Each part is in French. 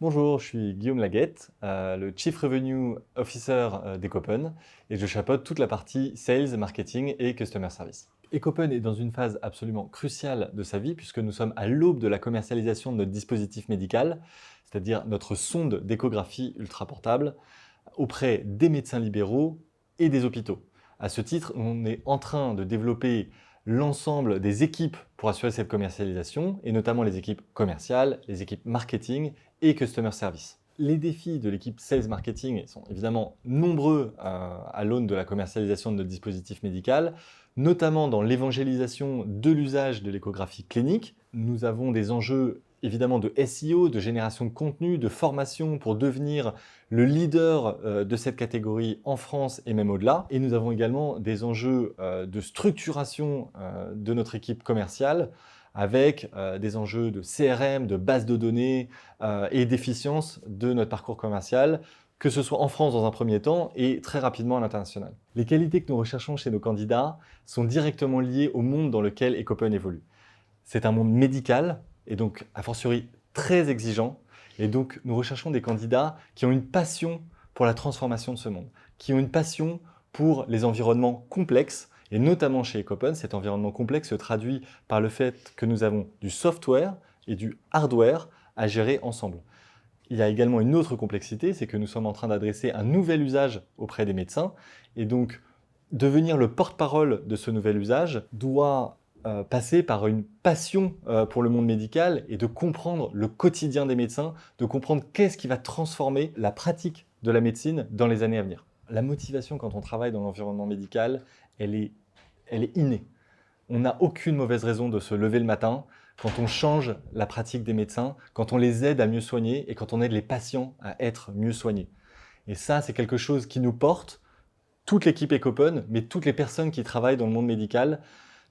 Bonjour, je suis Guillaume Laguette, le Chief Revenue Officer d'Ecopen et je chapeaute toute la partie Sales, Marketing et Customer Service. Ecopen est dans une phase absolument cruciale de sa vie puisque nous sommes à l'aube de la commercialisation de notre dispositif médical, c'est-à-dire notre sonde d'échographie ultra portable, auprès des médecins libéraux et des hôpitaux. À ce titre, on est en train de développer l'ensemble des équipes pour assurer cette commercialisation, et notamment les équipes commerciales, les équipes marketing et customer service. Les défis de l'équipe Sales Marketing sont évidemment nombreux à l'aune de la commercialisation de notre dispositif médical, notamment dans l'évangélisation de l'usage de l'échographie clinique. Nous avons des enjeux évidemment de SEO, de génération de contenu, de formation pour devenir le leader de cette catégorie en France et même au-delà. Et nous avons également des enjeux de structuration de notre équipe commerciale avec des enjeux de CRM, de base de données et d'efficience de notre parcours commercial, que ce soit en France dans un premier temps et très rapidement à l'international. Les qualités que nous recherchons chez nos candidats sont directement liées au monde dans lequel Ecopen évolue. C'est un monde médical et donc a fortiori très exigeant, et donc nous recherchons des candidats qui ont une passion pour la transformation de ce monde, qui ont une passion pour les environnements complexes. Et notamment chez Ecopen, cet environnement complexe se traduit par le fait que nous avons du software et du hardware à gérer ensemble. Il y a également une autre complexité, c'est que nous sommes en train d'adresser un nouvel usage auprès des médecins. Et donc, devenir le porte-parole de ce nouvel usage doit passer par une passion pour le monde médical et de comprendre le quotidien des médecins, de comprendre qu'est-ce qui va transformer la pratique de la médecine dans les années à venir. La motivation quand on travaille dans l'environnement médical, elle est innée. On n'a aucune mauvaise raison de se lever le matin quand on change la pratique des médecins, quand on les aide à mieux soigner et quand on aide les patients à être mieux soignés. Et ça, c'est quelque chose qui nous porte, toute l'équipe Ecopen, mais toutes les personnes qui travaillent dans le monde médical,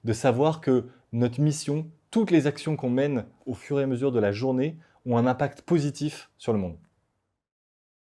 de savoir que notre mission, toutes les actions qu'on mène au fur et à mesure de la journée ont un impact positif sur le monde.